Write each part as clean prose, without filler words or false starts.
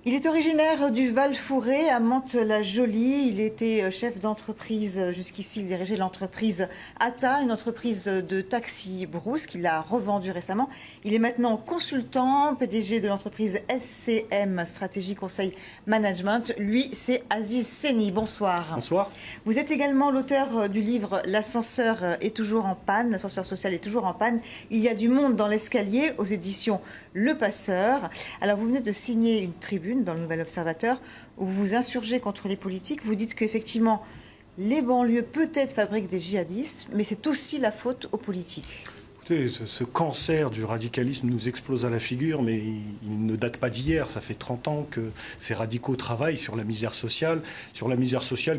Il est originaire du Val-Fouré, à Mantes-la-Jolie. Il était chef d'entreprise. Jusqu'ici, il dirigeait l'entreprise ATA, une entreprise de taxi brousse qu'il a revendue récemment. Il est maintenant consultant, PDG de l'entreprise SCM, Stratégie Conseil Management. Lui, c'est Aziz Seni. Bonsoir. Bonsoir. Vous êtes également l'auteur du livre L'ascenseur est toujours en panne, l'ascenseur social est toujours en panne. Il y a du monde dans l'escalier aux éditions Le Passeur. Alors, vous venez de signer une tribune dans le Nouvel Observateur où vous vous insurgez contre les politiques. Vous dites qu'effectivement, les banlieues peut-être fabriquent des djihadistes, mais c'est aussi la faute aux politiques. Écoutez, ce cancer du radicalisme nous explose à la figure, mais il ne date pas d'hier. Ça fait 30 ans que ces radicaux travaillent sur la misère sociale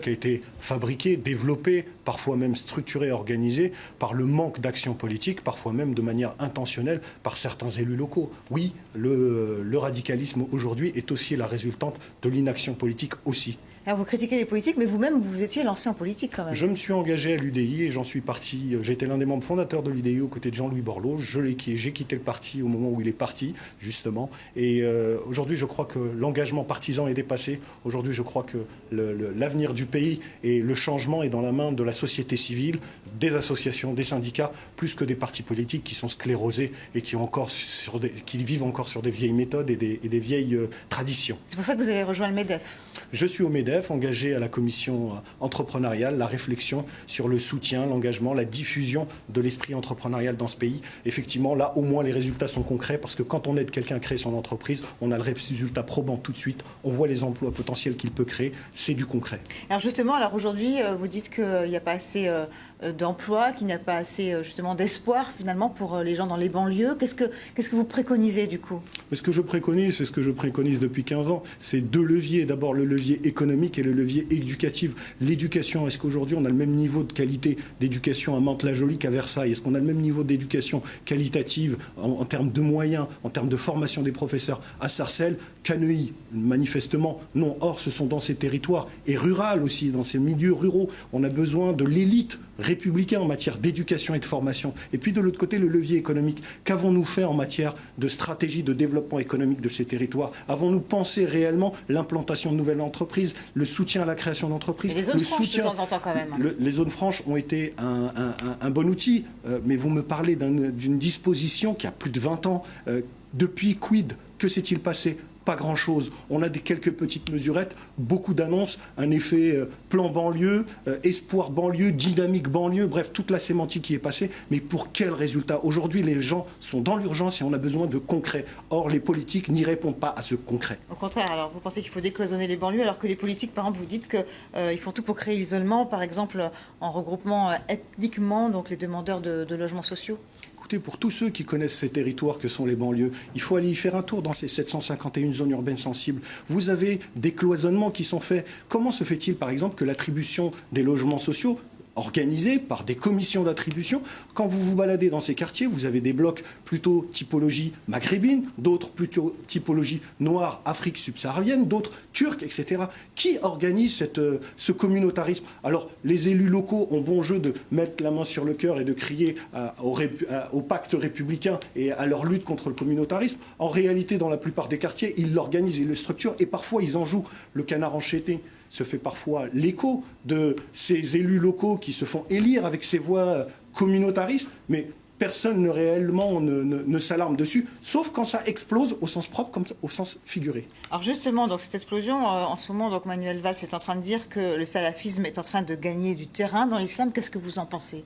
qui a été fabriquée, développée, parfois même structurée, organisée par le manque d'action politique, parfois même de manière intentionnelle par certains élus locaux. Oui, le radicalisme aujourd'hui est aussi la résultante de l'inaction politique aussi. Alors vous critiquez les politiques, mais vous-même, vous étiez lancé en politique quand même. Je me suis engagé à l'UDI et j'en suis parti. J'étais l'un des membres fondateurs de l'UDI aux côtés de Jean-Louis Borloo. J'ai quitté le parti au moment où il est parti, justement. Et aujourd'hui, je crois que l'engagement partisan est dépassé. Aujourd'hui, je crois que l'avenir du pays et le changement est dans la main de la société civile, des associations, des syndicats, plus que des partis politiques qui sont sclérosés et qui vivent encore sur des vieilles méthodes et des vieilles traditions. C'est pour ça que vous avez rejoint le MEDEF. Je suis au MEDEF, engagé à la commission entrepreneuriale, la réflexion sur le soutien, l'engagement, la diffusion de l'esprit entrepreneurial dans ce pays. Effectivement, là, au moins, les résultats sont concrets parce que quand on aide quelqu'un à créer son entreprise, on a le résultat probant tout de suite. On voit les emplois potentiels qu'il peut créer. C'est du concret. Alors justement, aujourd'hui, vous dites qu'il n'y a pas assez d'emplois, qu'il n'y a pas assez justement d'espoir finalement pour les gens dans les banlieues. Qu'est-ce que vous préconisez du coup ? Mais ce que je préconise, c'est ce que je préconise depuis 15 ans, c'est deux leviers. D'abord, le levier économique et le levier éducatif. L'éducation, est-ce qu'aujourd'hui on a le même niveau de qualité d'éducation à Mantes-la-Jolie qu'à Versailles ? Est-ce qu'on a le même niveau d'éducation qualitative en termes de moyens, en termes de formation des professeurs à Sarcelles qu'à Neuilly ? Manifestement, non. Or, ce sont dans ces territoires, et rural aussi, dans ces milieux ruraux, on a besoin de l'élite républicaine en matière d'éducation et de formation. Et puis de l'autre côté, le levier économique. Qu'avons-nous fait en matière de stratégie de développement économique de ces territoires ? Avons-nous pensé réellement l'implantation de nouvelles entreprises, le soutien à la création d'entreprises ? Les zones franches de temps en temps quand même. Les zones franches ont été un bon outil, mais vous me parlez d'une disposition qui a plus de 20 ans. Depuis, quid ? Que s'est-il passé ? Pas grand-chose. On a quelques petites mesurettes, beaucoup d'annonces, un effet plan banlieue, espoir banlieue, dynamique banlieue, bref, toute la sémantique qui est passée. Mais pour quel résultat ? Aujourd'hui, les gens sont dans l'urgence et on a besoin de concret. Or, les politiques n'y répondent pas à ce concret. Au contraire, alors vous pensez qu'il faut décloisonner les banlieues, alors que les politiques, par exemple, vous dites qu'ils font tout pour créer l'isolement, par exemple, en regroupement ethniquement donc les demandeurs de logements sociaux ? Écoutez, pour tous ceux qui connaissent ces territoires que sont les banlieues, il faut aller y faire un tour dans ces 751 zones urbaines sensibles. Vous avez des cloisonnements qui sont faits. Comment se fait-il, par exemple, que l'attribution des logements sociaux organisés par des commissions d'attribution. Quand vous vous baladez dans ces quartiers, vous avez des blocs plutôt typologie maghrébine, d'autres plutôt typologie noire, Afrique subsaharienne, d'autres turcs, etc. Qui organise ce communautarisme ? Alors, les élus locaux ont bon jeu de mettre la main sur le cœur et de crier au pacte républicain et à leur lutte contre le communautarisme. En réalité, dans la plupart des quartiers, ils l'organisent, ils le structurent et parfois ils en jouent. Le canard enchaîné se fait parfois l'écho de ces élus locaux qui se font élire avec ces voix communautaristes, mais personne ne s'alarme dessus, sauf quand ça explose au sens propre comme au sens figuré. Alors justement, donc cette explosion, en ce moment, donc Manuel Valls est en train de dire que le salafisme est en train de gagner du terrain dans l'islam. Qu'est-ce que vous en pensez ?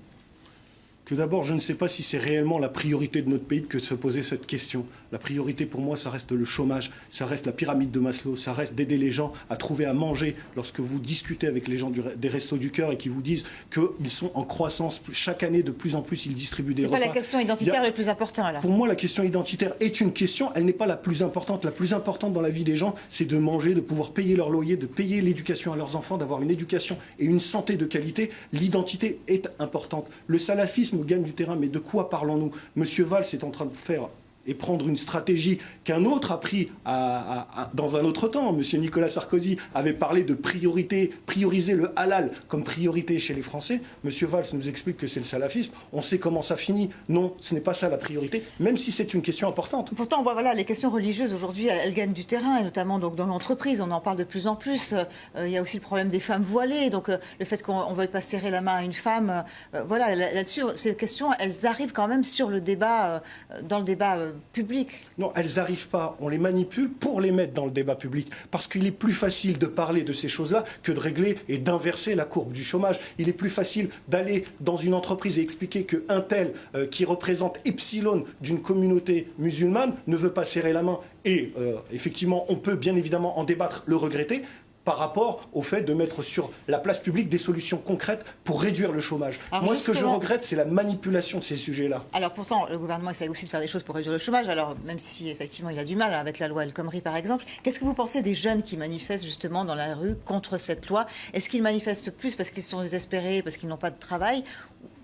Que d'abord, je ne sais pas si c'est réellement la priorité de notre pays que de se poser cette question. La priorité pour moi, ça reste le chômage, ça reste la pyramide de Maslow, ça reste d'aider les gens à trouver à manger. Lorsque vous discutez avec les gens des Restos du Cœur et qui vous disent qu'ils sont en croissance, chaque année de plus en plus, ils distribuent des repas. C'est pas la question identitaire le plus important alors. Pour moi, la question identitaire est une question, elle n'est pas la plus importante. La plus importante dans la vie des gens, c'est de manger, de pouvoir payer leur loyer, de payer l'éducation à leurs enfants, d'avoir une éducation et une santé de qualité. L'identité est importante. Le salafisme gagne du terrain, mais de quoi parlons-nous ? Monsieur Valls est en train de faire et prendre une stratégie qu'un autre a pris dans un autre temps. Monsieur Nicolas Sarkozy avait parlé de prioriser le halal comme priorité chez les Français. Monsieur Valls nous explique que c'est le salafisme. On sait comment ça finit. Non, ce n'est pas ça la priorité, même si c'est une question importante. Pourtant, voilà, les questions religieuses aujourd'hui, elles gagnent du terrain, et notamment donc, dans l'entreprise. On en parle de plus en plus. Il y a aussi le problème des femmes voilées. Donc le fait qu'on ne veuille pas serrer la main à une femme, voilà, là-dessus, ces questions, elles arrivent quand même sur le débat, dans le débat public. Non, elles n'arrivent pas. On les manipule pour les mettre dans le débat public. Parce qu'il est plus facile de parler de ces choses-là que de régler et d'inverser la courbe du chômage. Il est plus facile d'aller dans une entreprise et expliquer qu'un tel qui représente epsilon d'une communauté musulmane ne veut pas serrer la main. Et effectivement, on peut bien évidemment en débattre, le regretter, par rapport au fait de mettre sur la place publique des solutions concrètes pour réduire le chômage. Alors moi, ce que je regrette, c'est la manipulation de ces sujets-là. Alors pourtant, le gouvernement essaie aussi de faire des choses pour réduire le chômage, alors même si effectivement il a du mal avec la loi El Khomri par exemple. Qu'est-ce que vous pensez des jeunes qui manifestent justement dans la rue contre cette loi? Est-ce qu'ils manifestent plus parce qu'ils sont désespérés, parce qu'ils n'ont pas de travail,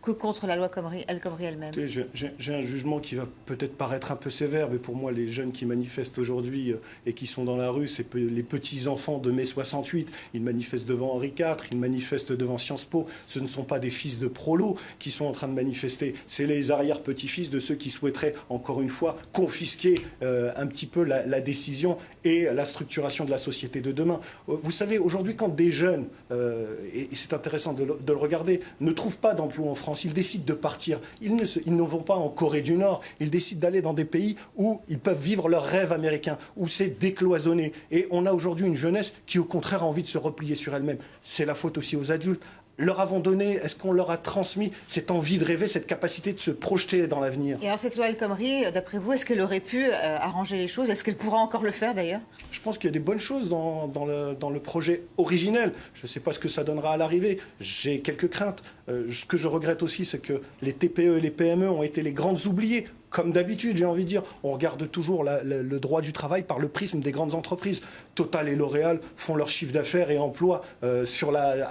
que contre la loi El Khomri elle-même? J'ai un jugement qui va peut-être paraître un peu sévère, mais pour moi, les jeunes qui manifestent aujourd'hui et qui sont dans la rue, c'est les petits-enfants de mai 68. Ils manifestent devant Henri IV, ils manifestent devant Sciences Po. Ce ne sont pas des fils de prolos qui sont en train de manifester. C'est les arrière-petits-fils de ceux qui souhaiteraient, encore une fois, confisquer un petit peu la décision et la structuration de la société de demain. Vous savez, aujourd'hui, quand des jeunes, et c'est intéressant de le regarder, ne trouvent pas d'emploi en France, ils décident de partir. Ils ne vont pas en Corée du Nord. Ils décident d'aller dans des pays où ils peuvent vivre leur rêve américain, où c'est décloisonné. Et on a aujourd'hui une jeunesse qui, au contraire, a envie de se replier sur elle-même. C'est la faute aussi aux adultes. Leur avons donné, est-ce qu'on leur a transmis cette envie de rêver, cette capacité de se projeter dans l'avenir? Et alors cette loi El Khomri, d'après vous, est-ce qu'elle aurait pu arranger les choses? Est-ce qu'elle pourra encore le faire d'ailleurs? Je pense qu'il y a des bonnes choses dans le projet originel. Je ne sais pas ce que ça donnera à l'arrivée. J'ai quelques craintes. Ce que je regrette aussi, c'est que les TPE et les PME ont été les grandes oubliées. Comme d'habitude, j'ai envie de dire, on regarde toujours le droit du travail par le prisme des grandes entreprises. Total et L'Oréal font leur chiffre d'affaires et emploient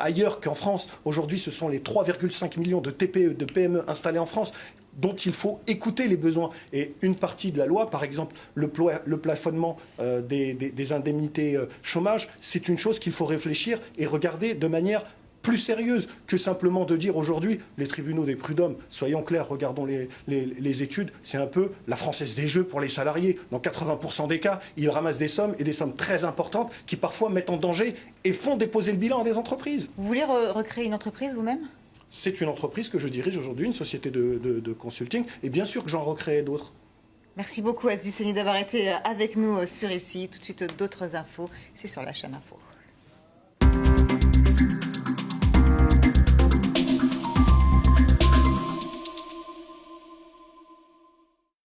ailleurs qu'en France. Aujourd'hui, ce sont les 3,5 millions de TPE, de PME installés en France dont il faut écouter les besoins. Et une partie de la loi, par exemple, le plafonnement des indemnités chômage, c'est une chose qu'il faut réfléchir et regarder de manière plus sérieuse que simplement de dire aujourd'hui, les tribunaux des prud'hommes, soyons clairs, regardons les études, c'est un peu la Française des jeux pour les salariés. Dans 80% des cas, ils ramassent des sommes et des sommes très importantes qui parfois mettent en danger et font déposer le bilan à des entreprises. Vous voulez recréer une entreprise vous-même? C'est une entreprise que je dirige aujourd'hui, une société de consulting, et bien sûr que j'en recréerai d'autres. Merci beaucoup Aziz Seni d'avoir été avec nous sur ici. Tout de suite d'autres infos, c'est sur la chaîne Info.